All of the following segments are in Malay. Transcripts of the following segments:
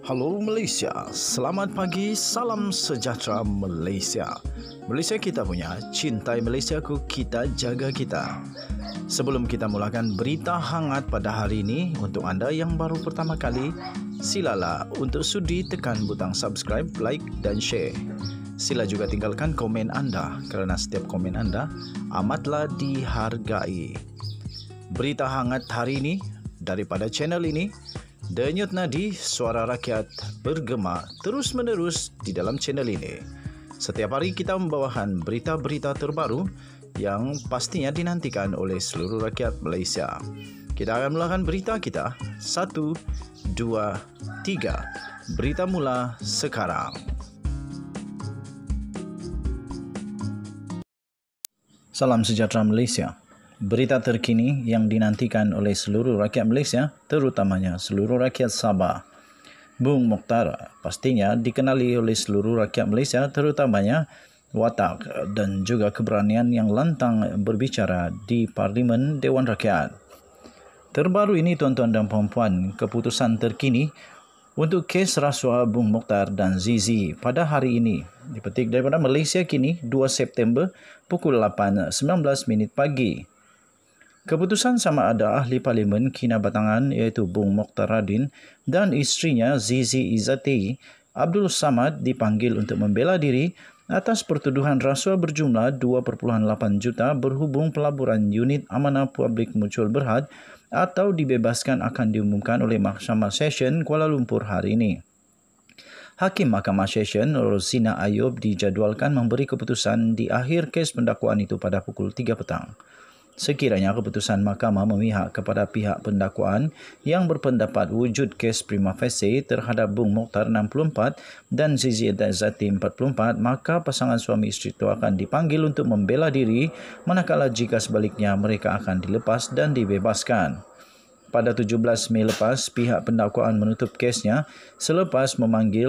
Halo Malaysia, selamat pagi, salam sejahtera Malaysia. Malaysia kita punya, cintai Malaysiaku, kita jaga kita. Sebelum kita mulakan berita hangat pada hari ini, untuk anda yang baru pertama kali, silalah untuk sudi tekan butang subscribe, like dan share. Sila juga tinggalkan komen anda kerana setiap komen anda amatlah dihargai. Berita hangat hari ini daripada channel ini, Denyut nadi suara rakyat bergema terus-menerus di dalam channel ini. Setiap hari kita membawakan berita-berita terbaru yang pastinya dinantikan oleh seluruh rakyat Malaysia. Kita akan mulakan berita kita. 1, 2, 3. Berita mula sekarang. Salam sejahtera Malaysia. Berita terkini yang dinantikan oleh seluruh rakyat Malaysia, terutamanya seluruh rakyat Sabah. Bung Mokhtar pastinya dikenali oleh seluruh rakyat Malaysia, terutamanya watak dan juga keberanian yang lantang berbicara di Parlimen Dewan Rakyat. Terbaru ini tuan-tuan dan puan-puan, keputusan terkini untuk kes rasuah Bung Mokhtar dan Zizi pada hari ini dipetik daripada Malaysia Kini 2 September pukul 8.19 pagi. Keputusan sama ada ahli parlimen kinabatangan iaitu Bung Mokhtar Radin dan isterinya Zizi Izzati Abdul Samad dipanggil untuk membela diri atas pertuduhan rasuah berjumlah 2.8 juta berhubung pelaburan unit amanah publik Mutual Berhad atau dibebaskan akan diumumkan oleh Mahkamah Session Kuala Lumpur hari ini. Hakim Mahkamah Session Rosina Ayub dijadualkan memberi keputusan di akhir kes pendakwaan itu pada pukul 3 petang. Sekiranya keputusan mahkamah memihak kepada pihak pendakwaan yang berpendapat wujud kes prima facie terhadap Bung Mokhtar 64 dan Zizi Izzati 44, maka pasangan suami isteri itu akan dipanggil untuk membela diri, manakala jika sebaliknya mereka akan dilepas dan dibebaskan. Pada 17 Mei lepas, pihak pendakwaan menutup kesnya selepas memanggil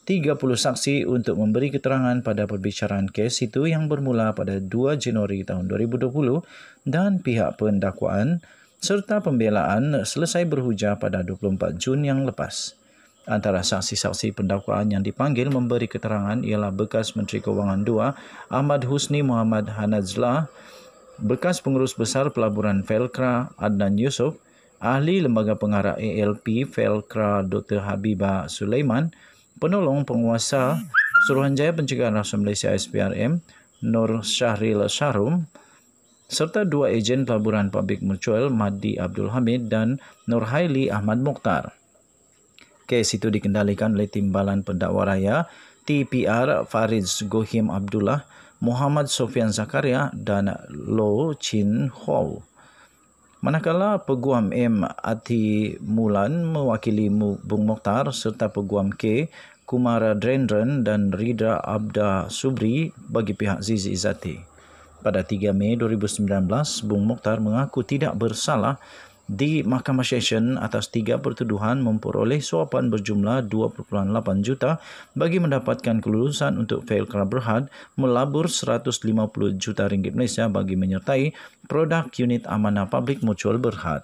30 saksi untuk memberi keterangan pada perbicaraan kes itu yang bermula pada 2 Januari tahun 2020 dan pihak pendakwaan serta pembelaan selesai berhujah pada 24 Jun yang lepas. Antara saksi-saksi pendakwaan yang dipanggil memberi keterangan ialah bekas Menteri Kewangan II Ahmad Husni Muhammad Hanazlah, bekas Pengurus Besar Pelaburan Felkra Adnan Yusof, ahli Lembaga Pengarah ALP Felkra Dr. Habibah Sulaiman, penolong penguasa Suruhanjaya Pencegahan Rasuah Malaysia SPRM Nur Syahril Syahrum, serta 2 ejen Pelaburan Publik Mutual Mahdi Abdul Hamid dan Nur Haili Ahmad Mokhtar. Kes itu dikendalikan oleh Timbalan Pendakwa Raya TPR Fariz Gohim Abdullah, Muhammad Sofian Zakaria dan Lo Chin Ho. Manakala Peguam M. Ati Mulan mewakili Bung Mokhtar serta Peguam K. Kumara Drendran dan Ridha Abda Subri bagi pihak Zizi Izzati. Pada 3 Mei 2019, Bung Mokhtar mengaku tidak bersalah di Mahkamah Session atas 3 pertuduhan memperoleh suapan berjumlah 2.8 juta bagi mendapatkan kelulusan untuk Felkra Berhad melabur 150 juta ringgit Malaysia bagi menyertai produk unit amanah publik Mutual Berhad.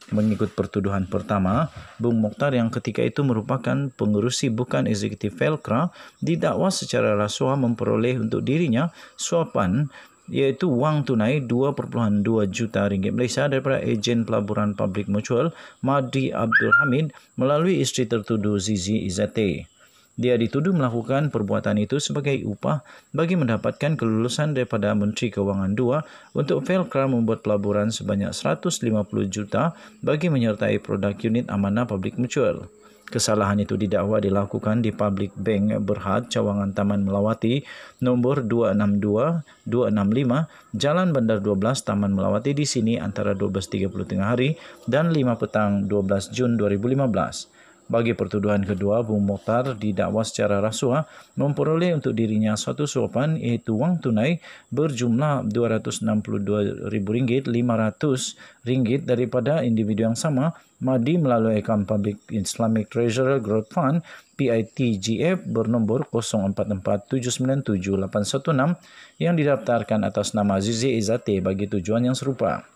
Mengikut pertuduhan pertama, Bung Mokhtar yang ketika itu merupakan pengerusi bukan eksekutif Felkra didakwa secara rasuah memperoleh untuk dirinya suapan iaitu wang tunai 2.2 juta ringgit Malaysia daripada ejen Pelaburan Publik Mutual Mahdi Abdul Hamid melalui isteri tertuduh Zizi Izzati. Dia dituduh melakukan perbuatan itu sebagai upah bagi mendapatkan kelulusan daripada Menteri Kewangan II untuk Felkra membuat pelaburan sebanyak 150 juta bagi menyertai produk unit amanah Publik Mutual. Kesalahan itu didakwa dilakukan di Public Bank Berhad, Cawangan Taman Melawati, nombor 262-265, Jalan Bandar 12, Taman Melawati di sini antara 12.30 tengah hari dan 5 petang 12 Jun 2015. Bagi pertuduhan kedua, Bung Mokhtar didakwa secara rasuah memperoleh untuk dirinya suatu suapan iaitu wang tunai berjumlah RM262,500 daripada individu yang sama, Mahdi melalui akaun Public Islamic Treasurer Growth Fund PITGF bernombor 0447977816 yang didaftarkan atas nama Zizi Izzati bagi tujuan yang serupa.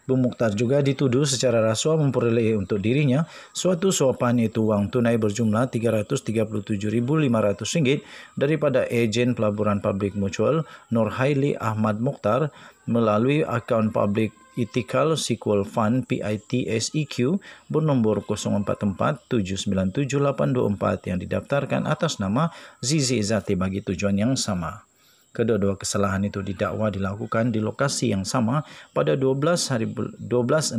Bung Mukhtar juga dituduh secara rasuah memperoleh untuk dirinya suatu suapan iaitu wang tunai berjumlah RM337.500 daripada ejen pelaburan publik mutual Nurhaili Ahmad Mukhtar melalui akaun publik Ethical Sequel Fund PITSEQ bernombor 0447977824 yang didaftarkan atas nama Zizi Izzati bagi tujuan yang sama. Kedua-dua kesalahan itu didakwa dilakukan di lokasi yang sama pada 12:16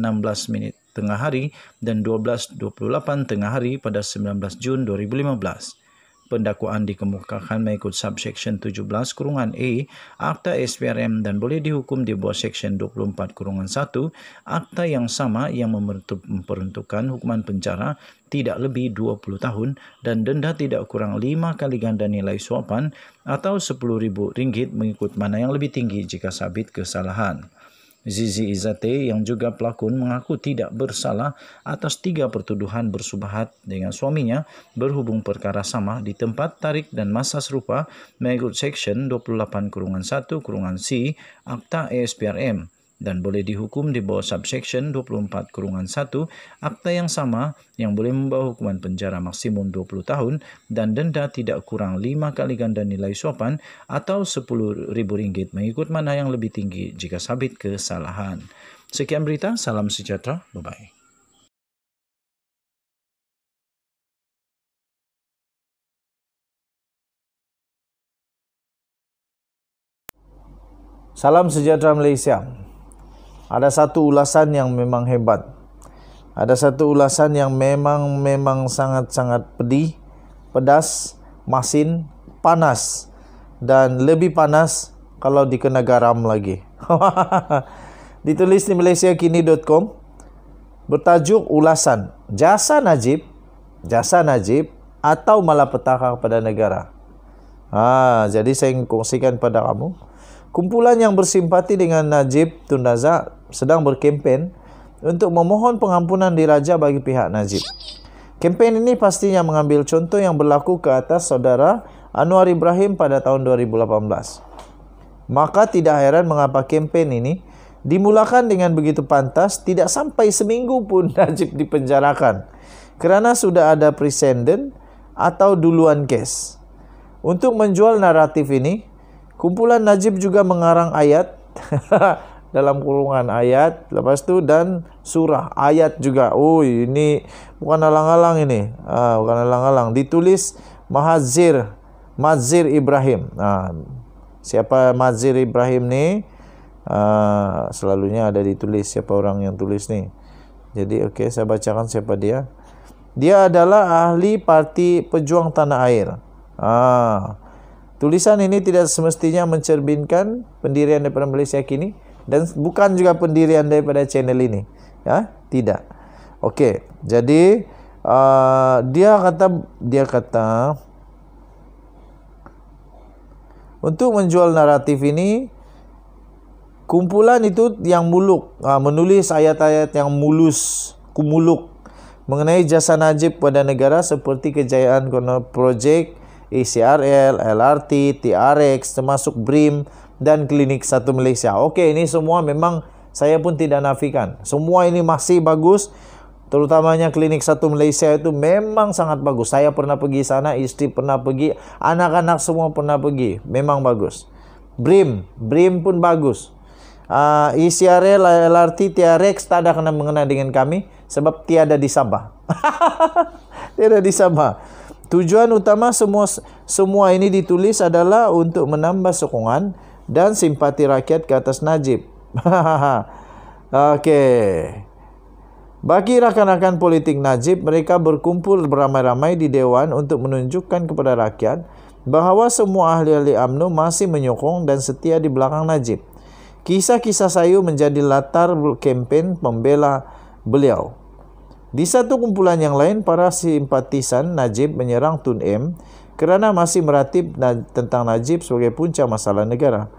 tengah hari dan 12:28 tengah hari pada 19 Jun 2015. Pendakwaan dikemukakan mengikut subsection 17(a) Akta SPRM dan boleh dihukum di bawah section 24(1) Akta yang sama yang memperuntukkan hukuman penjara tidak lebih 20 tahun dan denda tidak kurang 5 kali ganda nilai suapan atau RM10,000 mengikut mana yang lebih tinggi jika sabit kesalahan. Zizi Izzati yang juga pelakon mengaku tidak bersalah atas 3 pertuduhan bersubahat dengan suaminya berhubung perkara sama di tempat, tarikh dan masa serupa mengikut Seksyen 28(1)(c) Akta ASPRM dan boleh dihukum di bawah subsection 24(1) Akta yang sama yang boleh membawa hukuman penjara maksimum 20 tahun dan denda tidak kurang 5 kali ganda nilai suapan atau RM10,000 mengikut mana yang lebih tinggi jika sabit kesalahan. Sekian berita, salam sejahtera, bye-bye. Salam sejahtera Malaysia. Ada satu ulasan yang memang hebat. Ada satu ulasan yang memang sangat-sangat pedih, pedas, masin, panas dan lebih panas kalau dikena garam lagi. Ditulis di malaysiakini.com bertajuk ulasan jasa Najib atau malapetaka kepada negara. Jadi saya ingin kongsikan pada kamu. Kumpulan yang bersimpati dengan Najib Tun Razak sedang berkempen untuk memohon pengampunan diraja bagi pihak Najib. Kempen ini pastinya mengambil contoh yang berlaku ke atas saudara Anwar Ibrahim pada tahun 2018. Maka tidak heran mengapa kempen ini dimulakan dengan begitu pantas, tidak sampai seminggu pun Najib dipenjarakan kerana sudah ada presenden atau duluan kes. Untuk menjual naratif ini, kumpulan Najib juga mengarang ayat dalam kurungan ayat, lepas tu dan surah ayat juga. Oh, ini bukan alang-alang ini. Bukan alang-alang. Ditulis Mazhir Ibrahim. Siapa Mazhir Ibrahim ni? Selalunya ada ditulis siapa orang yang tulis ni. Jadi okey, saya bacakan siapa dia. Dia adalah ahli Parti Pejuang Tanah Air. Tulisan ini tidak semestinya mencerminkan pendirian daripada Malaysia Kini dan bukan juga pendirian daripada channel ini. Ya, tidak. Okey, jadi dia kata untuk menjual naratif ini, kumpulan itu yang muluk menulis ayat-ayat yang kumuluk mengenai jasa Najib pada negara seperti kejayaan projek ACRL, LRT, TRX, termasuk BRIM dan Klinik 1 Malaysia. Okey, ini semua memang saya pun tidak nafikan. Semua ini masih bagus. Terutamanya Klinik 1 Malaysia itu memang sangat bagus. Saya pernah pergi sana, isteri pernah pergi, anak-anak semua pernah pergi. Memang bagus. BRIM pun bagus. ECRL, LRT, TRX tak ada kena mengena dengan kami sebab tiada di Sabah. Tiada di Sabah. Tujuan utama semua ini ditulis adalah untuk menambah sokongan dan simpati rakyat ke atas Najib. Okey. Bagi rakan-rakan politik Najib, mereka berkumpul beramai-ramai di Dewan untuk menunjukkan kepada rakyat bahawa semua ahli-ahli UMNO masih menyokong dan setia di belakang Najib. Kisah-kisah sayu menjadi latar kempen pembela beliau. Di satu kumpulan yang lain, para simpatisan Najib menyerang Tun M kerana masih meratib tentang Najib sebagai punca masalah negara.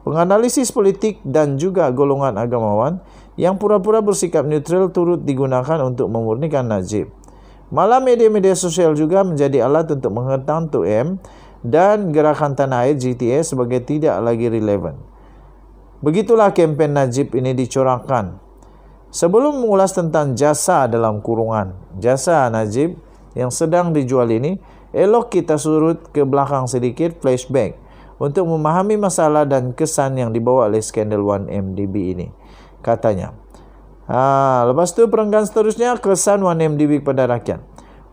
Penganalisis politik dan juga golongan agamawan yang pura-pura bersikap neutral turut digunakan untuk memurnikan Najib. Malah media-media sosial juga menjadi alat untuk menghentam Tun M dan Gerakan Tanah Air GTS sebagai tidak lagi relevan. Begitulah kempen Najib ini dicorakkan. Sebelum mengulas tentang jasa dalam kurungan, jasa Najib yang sedang dijual ini, elok kita surut ke belakang sedikit, flashback, untuk memahami masalah dan kesan yang dibawa oleh skandal 1MDB ini. Katanya, lepas tu perenggan seterusnya, kesan 1MDB kepada rakyat.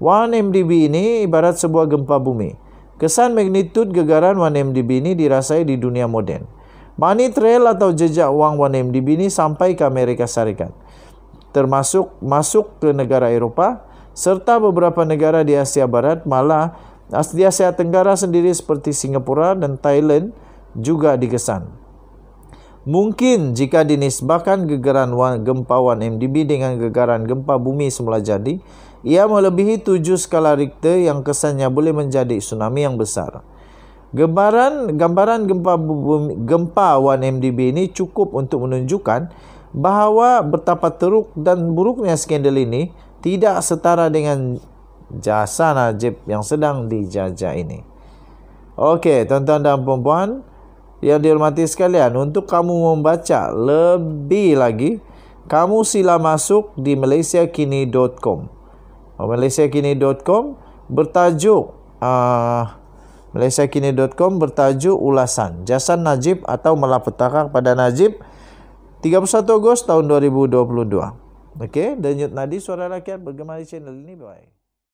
1MDB ini ibarat sebuah gempa bumi. Kesan magnitud gegaran 1MDB ini dirasai di dunia moden. Money trail atau jejak wang 1MDB ini sampai ke Amerika Syarikat, termasuk masuk ke negara Eropah serta beberapa negara di Asia Barat, malah di Asia Tenggara sendiri seperti Singapura dan Thailand juga digesan. Mungkin jika dinisbahkan gegaran gempa 1MDB dengan gegaran gempa bumi semula jadi, ia melebihi 7 skala Richter yang kesannya boleh menjadi tsunami yang besar. Gambaran gempa 1MDB ini cukup untuk menunjukkan bahawa betapa teruk dan buruknya skandal ini tidak setara dengan jasa Najib yang sedang dijajah ini. Okey, tuan-tuan dan puan-puan yang dihormati sekalian, untuk kamu membaca lebih lagi, kamu sila masuk di malaysiakini.com. malaysiakini.com bertajuk malaysiakini.com bertajuk ulasan jasa Najib atau malapetaka kepada Najib 31 Ogos tahun 2022. Okey, Denyut Nadi Suara Rakyat bergema di channel ini. Bye.